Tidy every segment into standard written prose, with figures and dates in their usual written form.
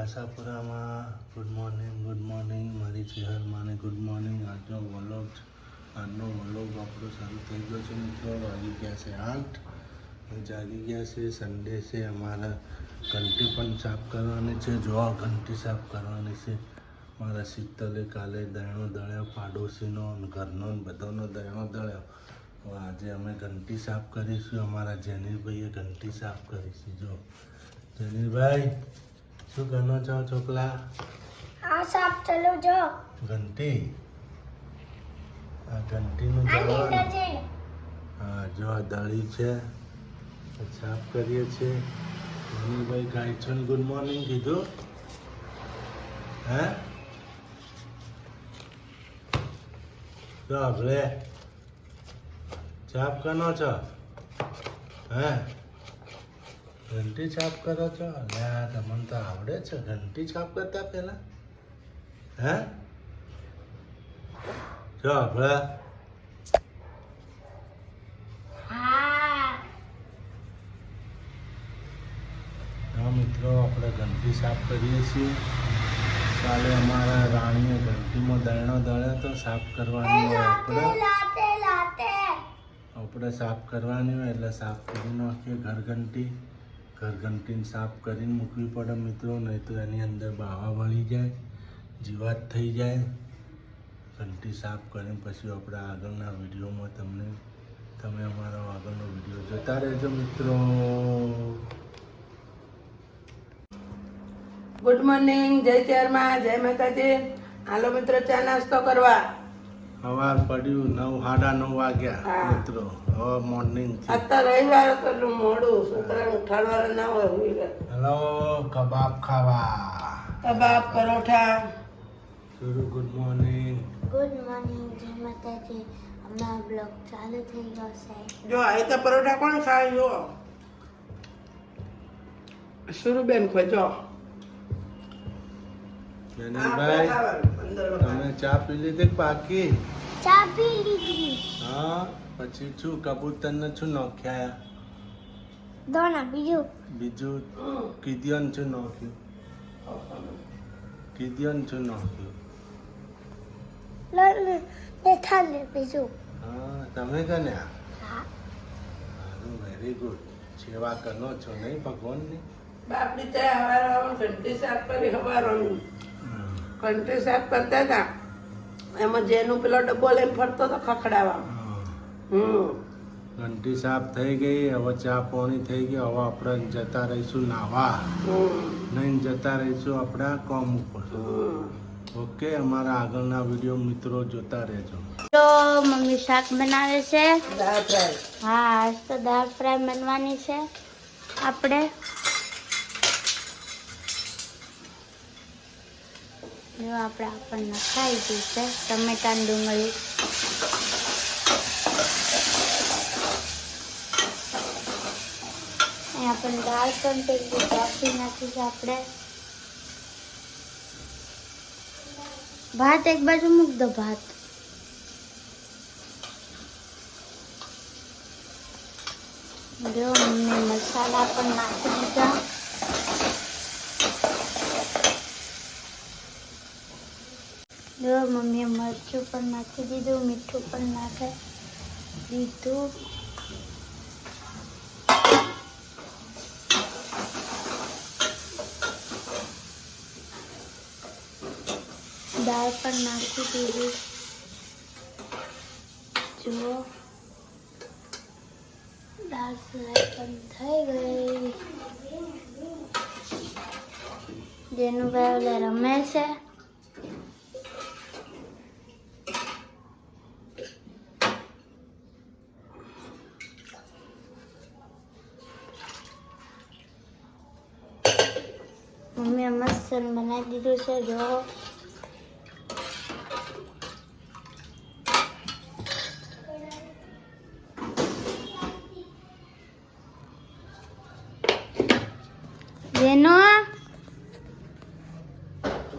આશાપુરામાં good morning મારી ચહેર માને good morning. આજનો વ્લોગ આપણો ચાલુ થઈ ગયો છે મિત્રો. વાગી ગયા છે 8. જાગી ગયા છે. સન્ડે છે. અમારા ઘંટી પણ સાફ કરવાની છે. જો ઘંટી સાફ કરવાની છે. મારા શીતલે કાલે દયણો દળ્યો, પાડોશીનો ઘરનો બધાનો દયણો દળ્યો. આજે અમે ઘંટી સાફ કરીશું. અમારા જેનીરભાઈએ ઘંટી સાફ કરીશું. જો જેનીરભાઈ શું કરનો છો ચોકલા? આ સાફ ચલો જો ઘંટી, આ ઘંટીનું દળવાનું. હા જો આ દળી છે, સાફ કરીએ છીએ. જેનીરભાઈ ગાયછન ગુડ મોર્નિંગ કીધું. હે જો આપણે સાફ કરનો છો? હે ઘંટી સાફ કરો છો? અલ્યા તમને તો આવડે છે ઘંટી સાફ કરતા પહેલા? હે જો આપણે મિત્રો આપણે ઘંટી સાફ કરીએ છીએ. કાલે અમારા રાણીએ ઘંટીમાં દયણો દળ્યો તો સાફ કરવાની હોય આપણે સાફ કરવાની હોય એટલે સાફ કરી નાખીએ. ઘરઘંટીને સાફ કરીને મૂકવી પડે મિત્રો, નહીં તો એની અંદર બાવા વળી જાય, જીવાત થઈ જાય. ઘંટી સાફ કરીને પછી આપણે આગળના વિડીયોમાં તમે અમારો આગળનો વિડીયો જોતા રહેજો મિત્રો. ગુડ મોર્નિંગ, જય ચેરમાં, જય માતાજી. હાલો મિત્રો ચા નાસ્તો કરવા. સવાર પડ્યું 9:30 વાગ્યા મિત્રો. હવે મોર્નિંગ અત્યારે રવિવાર હતો એટલું મોડું, છોકરાને ઉઠાડવાના ના હોય. હુઈ ગયા. હેલો કબાબ ખાવા. કબાબ, પરોઠા. સુરુ ગુડ મોર્નિંગ. ગુડ મોર્નિંગ, જય માતાજી. અમારો બ્લોગ ચાલુ થઈ ગયો છે. જો આ તો પરોઠા કોણ ખાય? જો સુરુબેન ખોજો. જેનીરભાઈ તમે ચા પી લીધી બાકી? ચા પી લીધી. હા પછી શું કબૂતરને શું નાખ્યા? દોના બીજું કીધું શું નાખ્યું? થાલે બીજું. હા તમે કને? હા વેરી ગુડ. સેવા કરનો છો નહીં ભગવાનની? બાપડી ચા હવારમાં ઘંટી સાફ કરી. હવારમાં ઘંટી સાફ કરતા હતા, એમાં જેનું પેલો ડબ્બો લઈને ફરતો તો ખખડાવા. ઘંટી સાફ થઈ ગઈ. હવે ચા પાણી થઈ ગઈ. હવે આપણે જતા રહીશું નાવા. નહીં જતા રહીશું આપણા કામ ઉપર. ઓકે, અમારા આગળના વિડીયો મિત્રો જોતા રહેજો. તો મમ્મી શાક બનાવે છે. દાળ ફ્રાય. હા આજ તો દાળ ફ્રાય બનવાની છે આપણે. જો આપણને ખાઈ ગયું છે ટમેટા ડુંગળી. અહીંયા પણ દાળ પણ થઈ ગઈ, કાપી નાખી છે આપણે. ભાત એક બાજુ મૂક દો. ભાત જો મમ્મી મસાલા પણ નાખી દીધા. જો મમ્મીએ મરચું પણ નાખી દીધું, મીઠું પણ નાખી દીધું. દાળ પણ નાખી દીધી. જો દાળ ફ્રાય પણ થઈ ગઈ. જેનું ભાઈ રમે છે. મમ્મીએ મસ્ત બનાવી દીધું છે. જો જેનો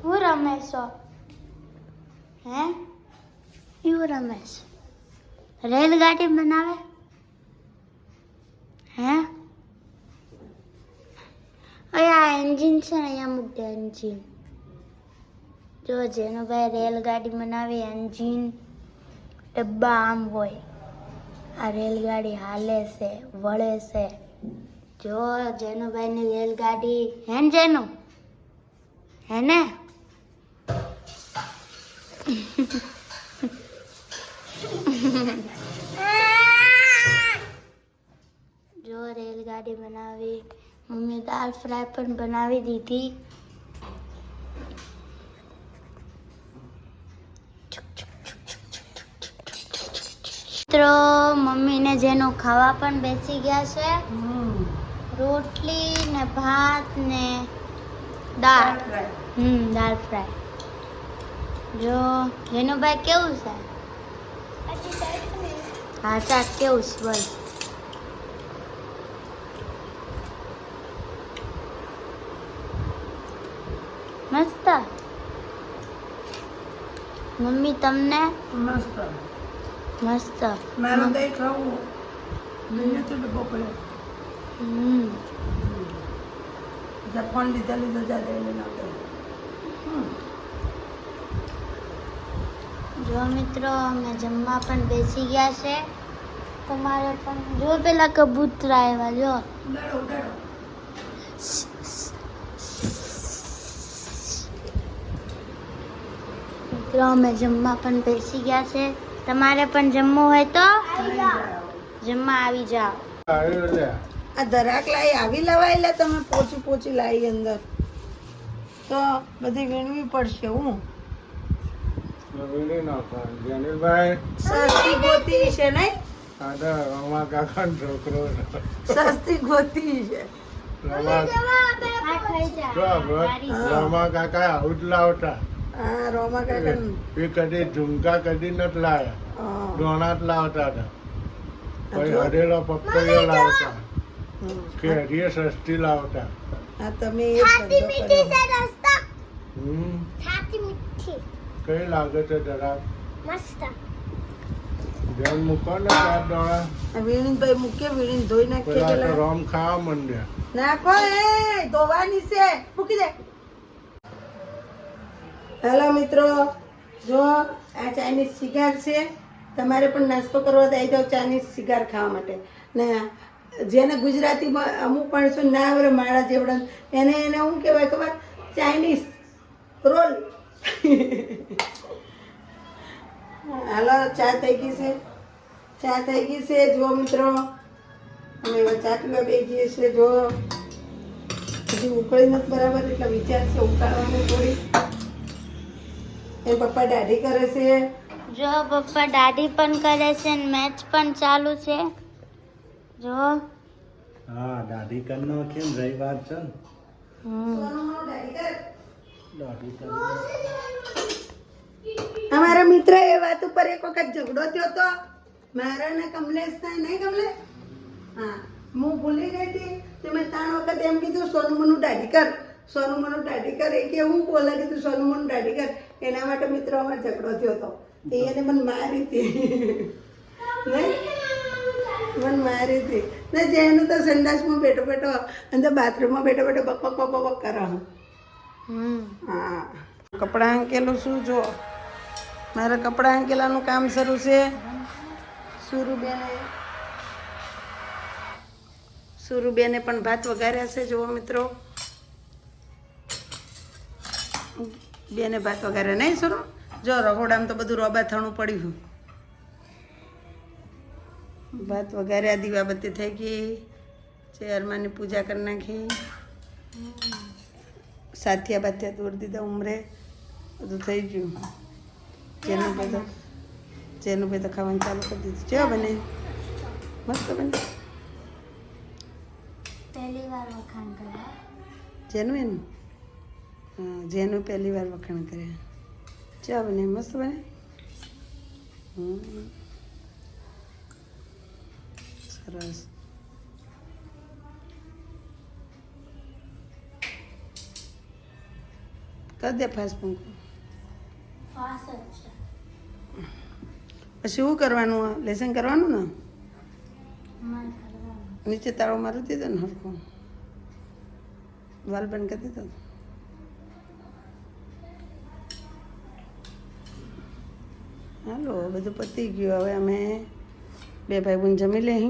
હું રમે છો? હે એવું રમે છે? રેલગાડી બનાવે હે? અહીંયા એન્જિન છે ને, અહીંયા મૂક દે એન્જિન. જો જેનુભાઈ રેલગાડી બનાવી, એન્જિન ડબ્બા આમ હોય. આ રેલગાડી હાલે છે, વળે છે. જો જેનુભાઈની રેલગાડી હે ને જેનુ, હે ને? જો રેલગાડી બનાવી. મમ્મી દાલ ફ્રાય પણ બનાવી દીધી. મિત્રો મમ્મીને જેનું ખાવા પણ બેસી ગયા છે. રોટલી ને ભાત ને દાળ. દાળ ફ્રાય. જો જેનુભાઈ કેવું છે? હા ચાક કેવું છે બોલ. મસ્ત. મમ્મી તમને? મસ્ત. મસ્ત. મારો દહીં ખાવું દહીં તો ડબ્બો પડ્યો. જા ફોન લીધો જા લઈને આવતો. જો મિત્રો અમે જમવા પણ બેસી ગયા છે. તમારે પણ જો પેલા કબૂતરા આવ્યા. જો મિત્રો અમે જમવા પણ બેસી ગયા છે. તમારે પણ જમવું હોય તો જમવા આવી જાઓ. આ ધરાક લાવી આવી લવાય લે તમે પોચી લાવી અંદર તો બધી વીણવી પડશે. હું સસ્તી ગોતી છે નહીં? સસ્તી ગોતી છે. હા રોમા કાકા કદી ઝુમકા કદી નથી લાયા. ડોણા જ લાવતા હતા. પછી હરેલો પપૈયો લાવતા. કેરીએ સસ્તી લાવતા. હા તમે એ કઈ લાગે છે જરા ધ્યાન મૂકો ને ચાર ડોણા. વીણીભાઈ મૂકે વીણી ધોઈ નાખીએ. પેલા તો રોમ ખાવા માંડ્યા. નાખો એ ધોવાની છે મૂકી દે. હેલો મિત્રો, જો આ ચાઇનીઝ સિગાર છે. તમારે પણ નાસ્તો કરવા તો આવી જાઓ ચાઇનીઝ સિગાર ખાવા માટે. ને જેને ગુજરાતીમાં અમુક માણસો ના આવડે મારા જેવડા એને શું કહેવાય ખબર? Chinese role. હાલો ચા થઈ ગઈ છે. ચા થઈ ગઈ છે. જો મિત્રો અમે હવે ચા પીવા બે જઈએ છીએ. જો હજી ઉકળી નથી બરાબર એટલે વિચાર છે ઉકાળવાનું થોડી. એ પપ્પા દાઢી કરે છે. જો પપ્પા દાઢી પણ કરે છે ને મેચ પણ ચાલુ છે. જો હા દાઢી કરનો કેમ રવિવાર છે ને? અમારા મિત્ર એ વાત ઉપર એક વખત ઝઘડો થયો તો મારા ને કમલેશ થાય નહીં કમલેશ? હા હું ભૂલી ગઈ હતી તો મેં 3 વખત એમ કીધું સોનું મનું દાઢી કર, સોનું મનું દાઢી કર. એ કે હું બોલે કીધું સોનું મનું દાઢી કર. એના માટે મિત્રો અમારો ઝઘડો થયો હતો. એને મને મારી હતી નહીં? મને મારી હતી ને. જેનું તો સંડાસમાં બેઠો બેઠો અંદર બાથરૂમમાં બેઠો બેઠો બક બક બક બક કરે. હા કપડાં અંકેલું શું? જો મારા કપડાં અંકેલાનું કામ શરૂ છે. સુરુબેને પણ ભાત વઘાર્યા છે. જુઓ મિત્રો, બેને ભાત વઘાર્યા નહીં સુરુ? જો રહોડામાં તો બધું રોબાથણું પડ્યું. ભાત વઘાર્યા, દીવાબત્તી થઈ ગઈ, ચેરમાની પૂજા કરી નાખી, સાથિયા બાથિયા દોરી દીધા, ઉમરે બધું થઈ ગયું. જેનું ભાઈ તો ખાવાનું ચાલુ કરી દીધું. કેવા બને? મસ્ત બને. પહેલી વાર વખાણ કર્યા. જેનું એનું? હા જેનું પહેલી વાર વખાણ કર્યા. કેવા બને? મસ્ત બને. સરસ. કરી દે ફાસ્ટ પંખો. પછી શું કરવાનું? લેસન કરવાનું ને? નીચે તાળો મારી દીધો ને હરખું. વાલ બંધ કરી દીધો. હાલો બધું પતી ગયું. હવે અમે બે ભાઈ બહેન જમી લઈ.